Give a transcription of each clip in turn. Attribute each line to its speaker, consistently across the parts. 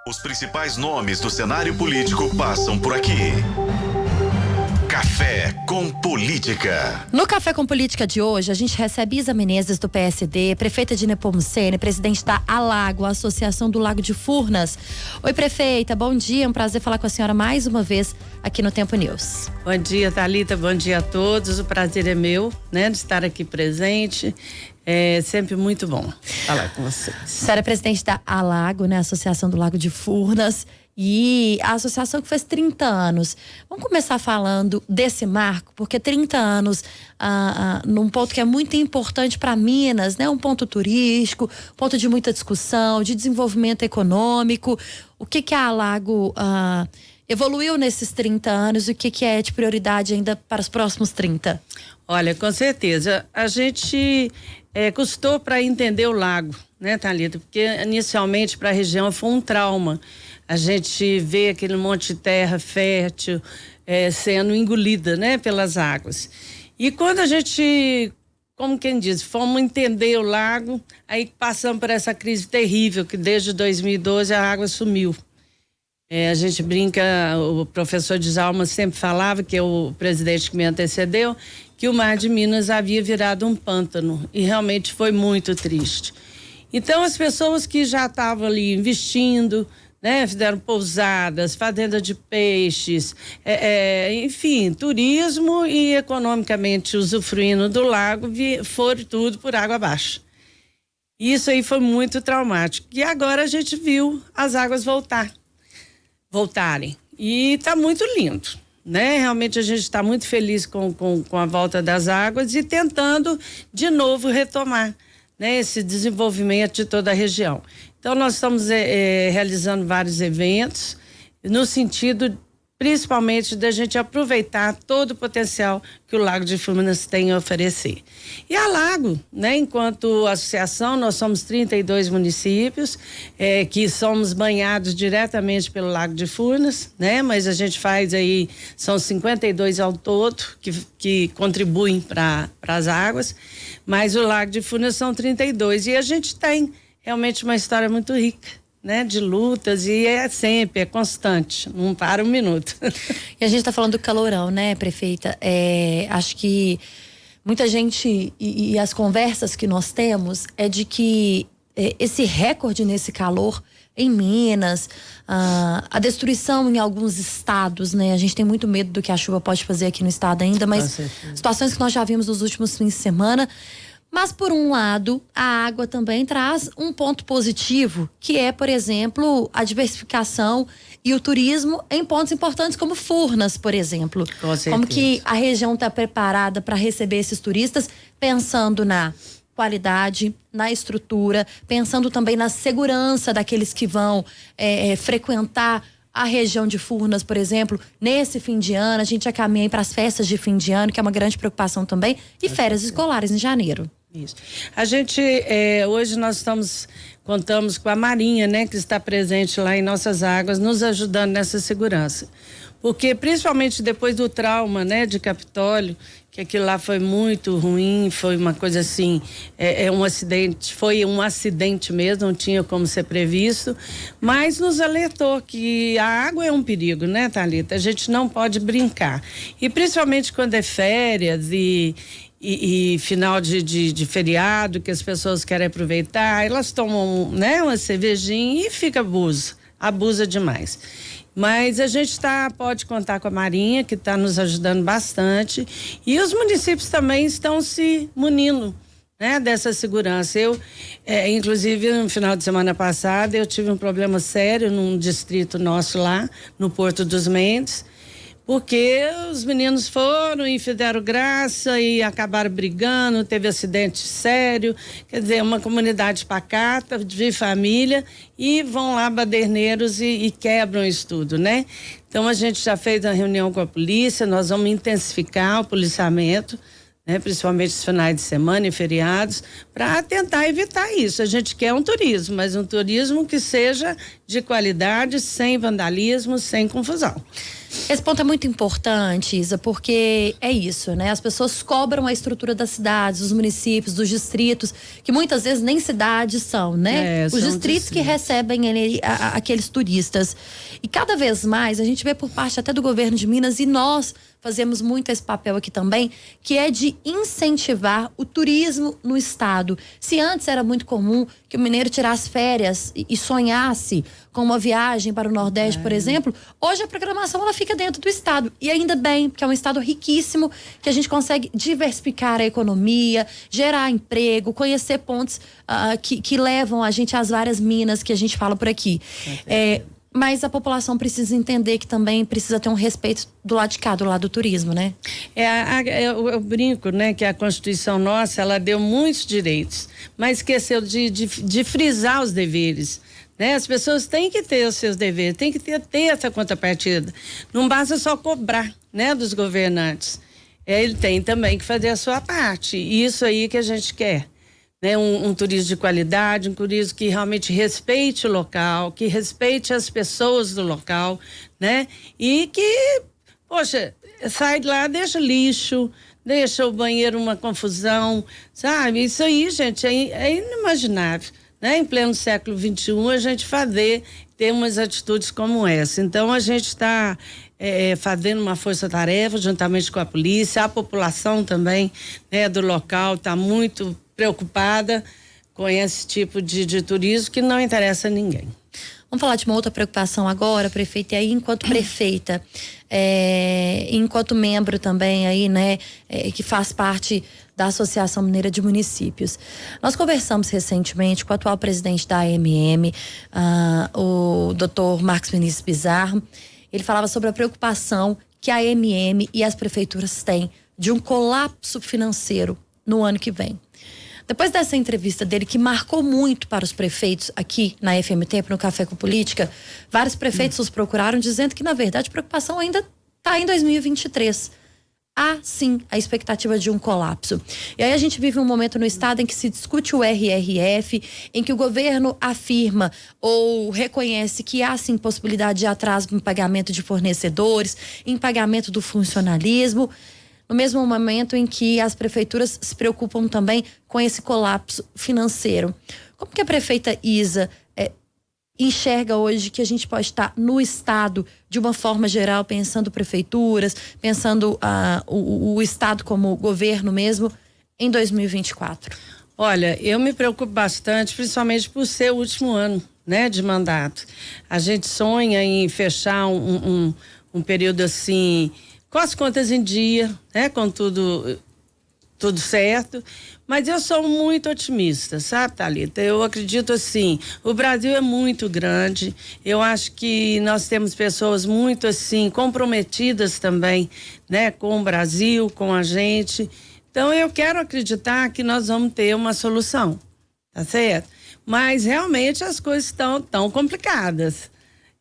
Speaker 1: Os principais nomes do cenário político passam por aqui. Café com Política.
Speaker 2: No Café com Política de hoje, a gente recebe Isa Menezes, do PSD, prefeita de Nepomucene, presidente da Alago, a Associação do Lago de Furnas. Oi, prefeita, bom dia, é um prazer falar com a senhora mais uma vez aqui no Tempo News.
Speaker 3: Bom dia, Thalita, bom dia a todos, o prazer é meu, de estar aqui presente. É sempre muito bom falar com vocês.
Speaker 2: A senhora é presidente da Alago, Associação do Lago de Furnas, e a associação que fez 30 anos. Vamos começar falando desse marco, porque 30 anos num ponto que é muito importante para Minas, um ponto turístico, ponto de muita discussão, de desenvolvimento econômico. O que a Alago evoluiu nesses 30 anos e o que é de prioridade ainda para os próximos 30?
Speaker 3: Olha, com certeza, a gente custou para entender o lago, Thalita? Porque inicialmente para a região foi um trauma. A gente vê aquele monte de terra fértil sendo engolida, pelas águas. E quando a gente, como quem diz, fomos entender o lago, aí passamos por essa crise terrível que desde 2012 a água sumiu. A gente brinca, o professor Djalma sempre falava, que é o presidente que me antecedeu, que o Mar de Minas havia virado um pântano, e realmente foi muito triste. Então as pessoas que já estavam ali investindo, fizeram pousadas, fazenda de peixes, enfim, turismo e economicamente usufruindo do lago, foram tudo por água abaixo. Isso aí foi muito traumático. E agora a gente viu as águas voltarem. E está muito lindo, Realmente a gente está muito feliz com a volta das águas e tentando de novo retomar, esse desenvolvimento de toda a região. Então nós estamos realizando vários eventos no sentido principalmente da gente aproveitar todo o potencial que o Lago de Furnas tem a oferecer. E a Lago, enquanto associação, nós somos 32 municípios que somos banhados diretamente pelo Lago de Furnas, mas a gente faz aí, são 52 ao todo que contribuem para as águas, mas o Lago de Furnas são 32 e a gente tem realmente uma história muito rica, de lutas, e sempre, constante, não para um minuto.
Speaker 2: E a gente está falando do calorão, prefeita? Acho que muita gente, e as conversas que nós temos, é de que esse recorde nesse calor em Minas, a destruição em alguns estados, a gente tem muito medo do que a chuva pode fazer aqui no estado ainda, mas situações que nós já vimos nos últimos fins de semana. Mas, por um lado, a água também traz um ponto positivo, que é, por exemplo, a diversificação e o turismo em pontos importantes como Furnas, por exemplo.
Speaker 3: Com certeza.
Speaker 2: Como que a região está preparada para receber esses turistas, pensando na qualidade, na estrutura, pensando também na segurança daqueles que vão frequentar a região de Furnas, por exemplo, nesse fim de ano. A gente já caminha para as festas de fim de ano, que é uma grande preocupação também, e férias escolares em janeiro.
Speaker 3: Isso. A gente, hoje nós contamos com a Marinha, que está presente lá em nossas águas, nos ajudando nessa segurança. Porque, principalmente depois do trauma, de Capitólio, que aquilo lá foi muito ruim, foi uma coisa assim, um acidente, foi um acidente mesmo, não tinha como ser previsto, mas nos alertou que a água é um perigo, Thalita? A gente não pode brincar. E principalmente quando é férias e final de feriado, que as pessoas querem aproveitar, elas tomam, uma cervejinha e fica abusa demais. Mas a gente pode contar com a Marinha, que está nos ajudando bastante, e os municípios também estão se munindo, dessa segurança. Eu, inclusive, no final de semana passada, eu tive um problema sério num distrito nosso lá, no Porto dos Mendes, porque os meninos foram e fizeram graça e acabaram brigando, teve acidente sério, quer dizer, uma comunidade pacata, de família, e vão lá baderneiros e quebram isso tudo, Então a gente já fez uma reunião com a polícia, nós vamos intensificar o policiamento, principalmente os finais de semana e feriados, para tentar evitar isso. A gente quer um turismo, mas um turismo que seja de qualidade, sem vandalismo, sem confusão.
Speaker 2: Esse ponto é muito importante, Isa, porque é isso, né? As pessoas cobram a estrutura das cidades, dos municípios, dos distritos, que muitas vezes nem cidades são, né? Os distritos que recebem aqueles turistas. E cada vez mais a gente vê por parte até do governo de Minas, e nós fazemos muito esse papel aqui também, que é de incentivar o turismo no estado. Se antes era muito comum que o mineiro tirasse férias e sonhasse com uma viagem para o Nordeste, por exemplo, hoje a programação ela fica dentro do estado. E ainda bem, porque é um estado riquíssimo, que a gente consegue diversificar a economia, gerar emprego, conhecer pontos que levam a gente às várias minas que a gente fala por aqui. Mas a população precisa entender que também precisa ter um respeito do lado de cá, do lado do turismo, né?
Speaker 3: Eu brinco, né, que a Constituição nossa, ela deu muitos direitos, mas esqueceu de frisar os deveres, né? As pessoas têm que ter os seus deveres, têm que ter essa contrapartida. Não basta só cobrar, né, dos governantes. Ele tem também que fazer a sua parte. Isso aí que a gente quer. Né, um turismo de qualidade, um turismo que realmente respeite o local, que respeite as pessoas do local, né? E que, poxa, sai de lá, deixa lixo, deixa o banheiro uma confusão, sabe? Isso aí, gente, é inimaginável, né? Em pleno século XXI, a gente ter umas atitudes como essa. Então, a gente está fazendo uma força-tarefa juntamente com a polícia, a população também, né, do local está muito preocupada com esse tipo de turismo que não interessa a ninguém.
Speaker 2: Vamos falar de uma outra preocupação agora, prefeita, e aí enquanto prefeita, enquanto membro também aí, né, que faz parte da Associação Mineira de Municípios. Nós conversamos recentemente com o atual presidente da AMM, o Dr. Marcos Vinícius Pizarro. Ele falava sobre a preocupação que a AMM e as prefeituras têm de um colapso financeiro no ano que vem. Depois dessa entrevista dele, que marcou muito para os prefeitos aqui na FM Tempo, no Café com Política, vários prefeitos os procuraram dizendo que, na verdade, a preocupação ainda está em 2023. Há, sim, a expectativa de um colapso. E aí a gente vive um momento no estado em que se discute o RRF, em que o governo afirma ou reconhece que há, sim, possibilidade de atraso em pagamento de fornecedores, em pagamento do funcionalismo, no mesmo momento em que as prefeituras se preocupam também com esse colapso financeiro. Como que a prefeita Isa enxerga hoje que a gente pode estar no estado de uma forma geral, pensando prefeituras, pensando o estado como governo mesmo, em 2024?
Speaker 3: Olha, eu me preocupo bastante, principalmente por ser o último ano, né, de mandato. A gente sonha em fechar um período assim, com as contas em dia, né? Com tudo certo, mas eu sou muito otimista, sabe, Thalita? Eu acredito assim, o Brasil é muito grande, eu acho que nós temos pessoas muito assim, comprometidas também, né? Com o Brasil, com a gente, então eu quero acreditar que nós vamos ter uma solução, tá certo? Mas realmente as coisas estão tão complicadas,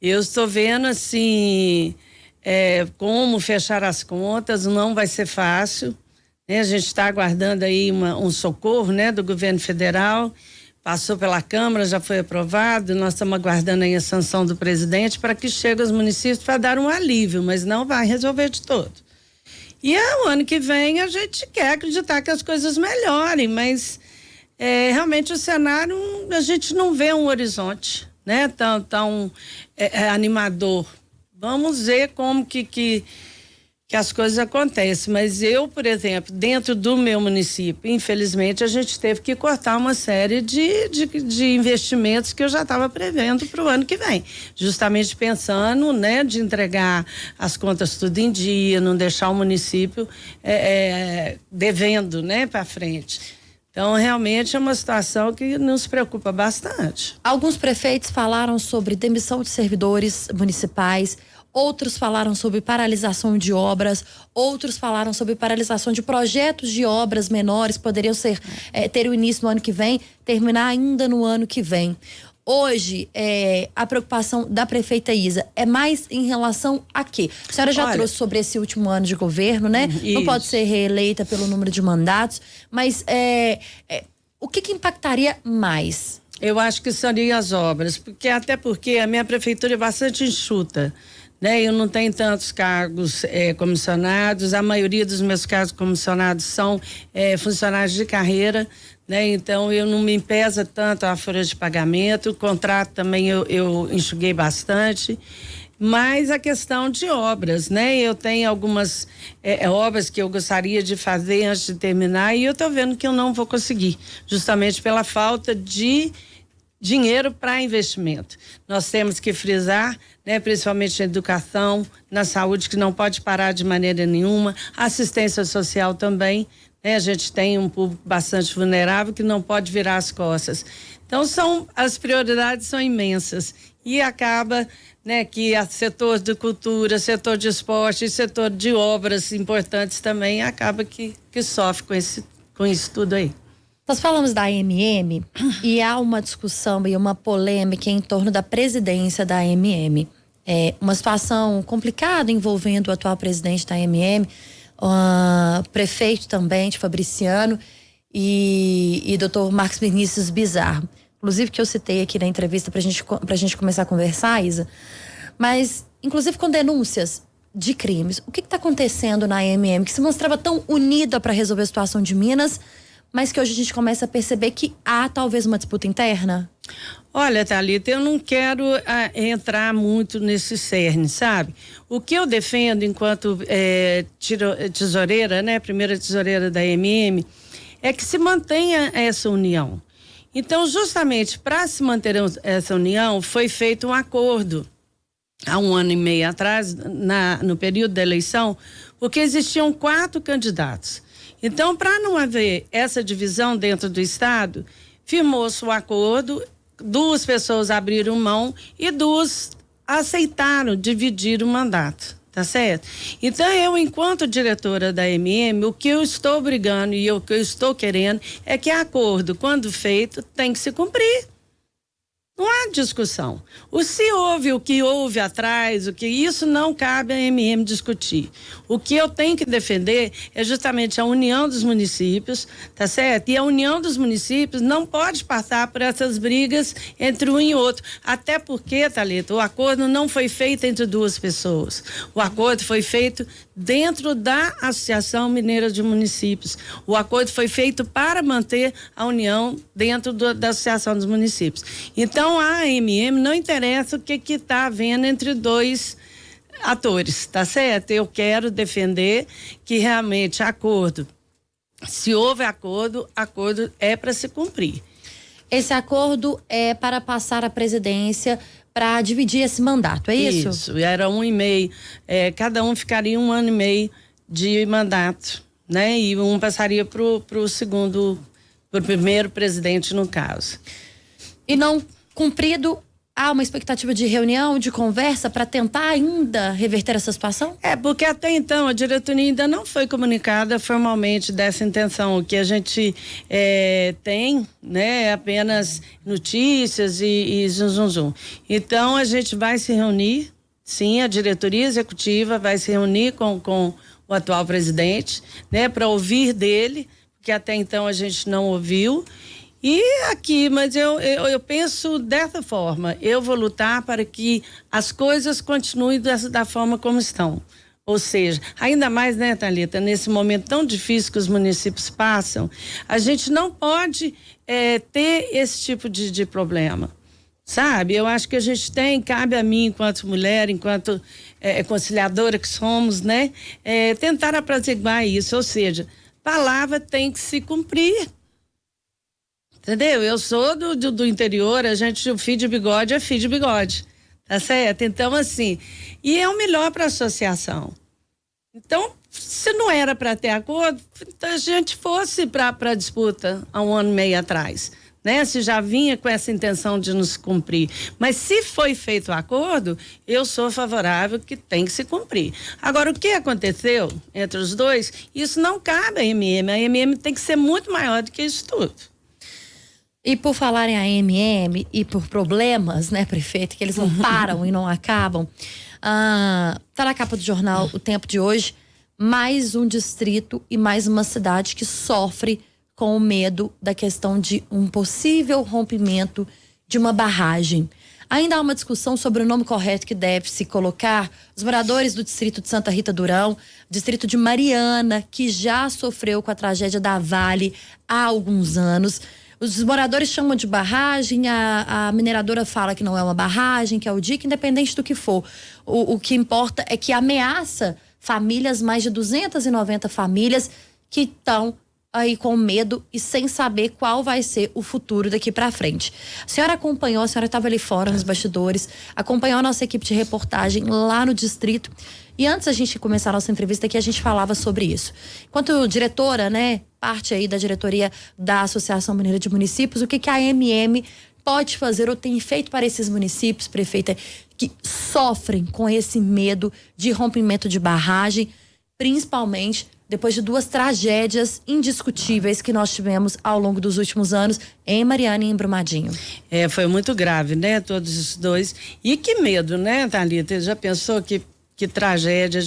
Speaker 3: eu estou vendo assim... como fechar as contas, não vai ser fácil, né? A gente está aguardando aí um socorro, né, do governo federal, passou pela Câmara, já foi aprovado, nós estamos aguardando aí a sanção do presidente para que chegue aos municípios para dar um alívio, mas não vai resolver de todo. E o ano que vem a gente quer acreditar que as coisas melhorem, mas realmente o cenário, a gente não vê um horizonte, né, tão animador. Vamos ver como que as coisas acontecem, mas eu, por exemplo, dentro do meu município, infelizmente, a gente teve que cortar uma série de investimentos que eu já estava prevendo para o ano que vem, justamente pensando, né, de entregar as contas tudo em dia, não deixar o município devendo, né, para frente. Então, realmente é uma situação que nos preocupa bastante.
Speaker 2: Alguns prefeitos falaram sobre demissão de servidores municipais, outros falaram sobre paralisação de obras, outros falaram sobre paralisação de projetos de obras menores, poderiam ter o início no ano que vem, terminar ainda no ano que vem. Hoje, a preocupação da prefeita Isa é mais em relação a quê? A senhora já trouxe sobre esse último ano de governo, né? Isso. Não pode ser reeleita pelo número de mandatos, mas o que impactaria mais?
Speaker 3: Eu acho que seriam as obras, até porque a minha prefeitura é bastante enxuta, né? Eu não tenho tantos cargos comissionados, a maioria dos meus cargos comissionados são funcionários de carreira, né? Então eu não me pesa tanto a folha de pagamento, o contrato também eu enxuguei bastante. Mas a questão de obras, né? Eu tenho algumas obras que eu gostaria de fazer antes de terminar e eu tô vendo que eu não vou conseguir, justamente pela falta de dinheiro para investimento. Nós temos que frisar, né? Principalmente na educação, na saúde, que não pode parar de maneira nenhuma, assistência social também, né? A gente tem um público bastante vulnerável que não pode virar as costas. Então as prioridades são imensas e acaba, né, que setor de cultura, setor de esporte, setor de obras importantes também acaba que sofre com isso tudo aí.
Speaker 2: Nós falamos da AMM e há uma discussão e uma polêmica em torno da presidência da AMM. É uma situação complicada envolvendo o atual presidente da AMM, prefeito também de Fabriciano e doutor Marcos Vinícius Bizarro. Inclusive que eu citei aqui na entrevista pra gente começar a conversar, Isa. Mas, inclusive com denúncias de crimes. O que está acontecendo na AMM, que se mostrava tão unida para resolver a situação de Minas, mas que hoje a gente começa a perceber que há talvez uma disputa interna?
Speaker 3: Olha, Thalita, eu não quero entrar muito nesse cerne, sabe? O que eu defendo enquanto tesoureira, né, primeira tesoureira da AMM, é que se mantenha essa união. Então, justamente para se manter essa união, foi feito um acordo há 1 ano e meio atrás, no período da eleição, porque existiam 4 candidatos. Então, para não haver essa divisão dentro do Estado, firmou-se o acordo, 2 pessoas abriram mão e 2 aceitaram dividir o mandato, tá certo? Então, eu, enquanto diretora da AMM, o que eu estou brigando e o que eu estou querendo é que acordo, quando feito, tem que se cumprir. Não há discussão. Se houve o que houve atrás, isso não cabe à AMM discutir. O que eu tenho que defender é justamente a união dos municípios, tá certo? E a união dos municípios não pode passar por essas brigas entre um e outro. Até porque, Thalita, o acordo não foi feito entre 2 pessoas. O acordo foi feito dentro da Associação Mineira de Municípios. O acordo foi feito para manter a união dentro da Associação dos Municípios. Então, a AMM não interessa o que está havendo entre 2 atores, tá certo? Eu quero defender que realmente acordo, se houve acordo é para se cumprir.
Speaker 2: Esse acordo é para passar a presidência para dividir esse mandato, é isso?
Speaker 3: Isso, era 1 ano e meio, cada um ficaria 1 ano e meio de mandato, né? E um passaria pro primeiro presidente, no caso.
Speaker 2: E não cumprido, há uma expectativa de reunião, de conversa para tentar ainda reverter essa situação?
Speaker 3: Porque até então a diretoria ainda não foi comunicada formalmente dessa intenção. O que a gente tem, né, é apenas notícias e zum. Então a gente vai se reunir, sim, a diretoria executiva vai se reunir com o atual presidente, né, para ouvir dele, porque até então a gente não ouviu. E aqui, mas eu penso dessa forma, eu vou lutar para que as coisas continuem da forma como estão. Ou seja, ainda mais, né, Thalita, nesse momento tão difícil que os municípios passam, a gente não pode ter esse tipo de problema, sabe? Eu acho que a gente cabe a mim, enquanto mulher, enquanto conciliadora que somos, né, tentar apaziguar isso, ou seja, palavra tem que se cumprir. Entendeu? Eu sou do interior, o fio de bigode é fio de bigode, tá certo? Então, assim, e é o melhor para a associação. Então, se não era para ter acordo, a gente fosse para a disputa há 1 ano e meio atrás, né? Se já vinha com essa intenção de nos cumprir. Mas se foi feito o acordo, eu sou favorável que tem que se cumprir. Agora, o que aconteceu entre os 2, isso não cabe à AMM. A AMM tem que ser muito maior do que isso tudo.
Speaker 2: E por falar em AMM e por problemas, né, prefeito, que eles não param e não acabam, tá na capa do jornal O Tempo de hoje, mais um distrito e mais uma cidade que sofre com o medo da questão de um possível rompimento de uma barragem. Ainda há uma discussão sobre o nome correto que deve se colocar. Os moradores do distrito de Santa Rita Durão, distrito de Mariana, que já sofreu com a tragédia da Vale há alguns anos. Os moradores chamam de barragem, a mineradora fala que não é uma barragem, que é o dique, independente do que for. O que importa é que ameaça famílias, mais de 290 famílias que estão aí com medo e sem saber qual vai ser o futuro daqui pra frente. A senhora acompanhou, a senhora estava ali fora nos bastidores, acompanhou a nossa equipe de reportagem lá no distrito. E antes a gente começar a nossa entrevista aqui, a gente falava sobre isso. Enquanto diretora, né, parte aí da diretoria da Associação Mineira de Municípios, o que a AMM pode fazer ou tem feito para esses municípios, prefeita, que sofrem com esse medo de rompimento de barragem, principalmente depois de 2 tragédias indiscutíveis que nós tivemos ao longo dos últimos anos em Mariana e em Brumadinho.
Speaker 3: Foi muito grave, né? Todos os 2. E que medo, né, Thalita? Já pensou que tragédia?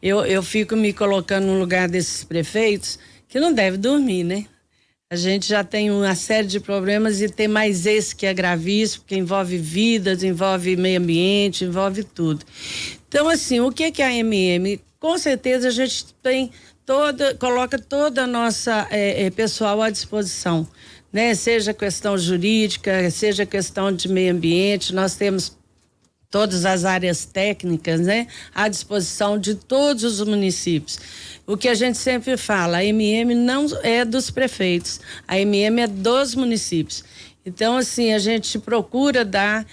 Speaker 3: Eu fico me colocando no lugar desses prefeitos que não deve dormir, né? A gente já tem uma série de problemas e tem mais esse que é gravíssimo, que envolve vidas, envolve meio ambiente, envolve tudo. Então, assim, o que é a AMM? Com certeza a gente coloca toda a nossa pessoal à disposição, né? Seja questão jurídica, seja questão de meio ambiente, nós temos todas as áreas técnicas, né, à disposição de todos os municípios. O que a gente sempre fala, a AMM não é dos prefeitos, a AMM é dos municípios. Então, assim, a gente procura dar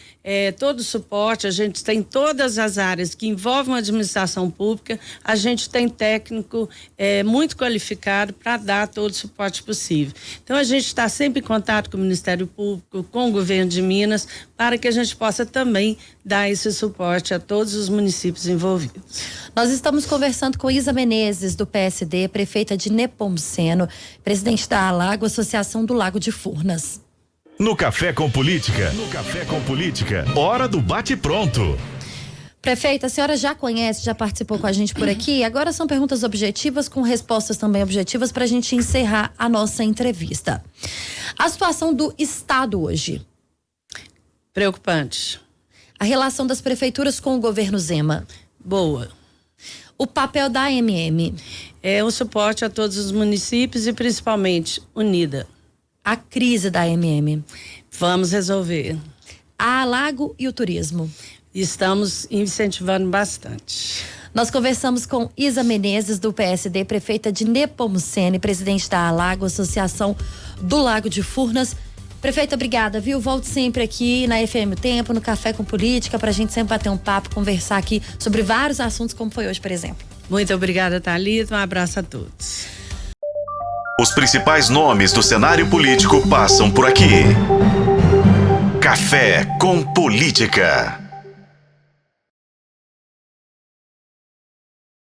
Speaker 3: todo o suporte, a gente tem todas as áreas que envolvem a administração pública, a gente tem técnico muito qualificado para dar todo o suporte possível. Então, a gente está sempre em contato com o Ministério Público, com o governo de Minas, para que a gente possa também dar esse suporte a todos os municípios envolvidos.
Speaker 2: Nós estamos conversando com Isa Menezes, do PSD, prefeita de Nepomuceno, presidente da Alago, Associação do Lago de Furnas.
Speaker 1: No Café com Política. Hora do bate-pronto.
Speaker 2: Prefeita, a senhora já conhece, já participou com a gente por aqui. Agora são perguntas objetivas com respostas também objetivas para a gente encerrar a nossa entrevista. A situação do Estado hoje.
Speaker 3: Preocupante.
Speaker 2: A relação das prefeituras com o governo Zema.
Speaker 3: Boa.
Speaker 2: O papel da AMM.
Speaker 3: É um suporte a todos os municípios e principalmente unida.
Speaker 2: A crise da AMM.
Speaker 3: Vamos resolver.
Speaker 2: A Alago e o turismo.
Speaker 3: Estamos incentivando bastante.
Speaker 2: Nós conversamos com Isa Menezes, do PSD, prefeita de Nepomuceno e presidente da Alago, Associação do Lago de Furnas. Prefeita, obrigada, viu? Volte sempre aqui na FM O Tempo, no Café com Política, pra gente sempre bater um papo, conversar aqui sobre vários assuntos, como foi hoje, por exemplo.
Speaker 3: Muito obrigada, Thalita. Um abraço a todos.
Speaker 1: Os principais nomes do cenário político passam por aqui. Café com Política.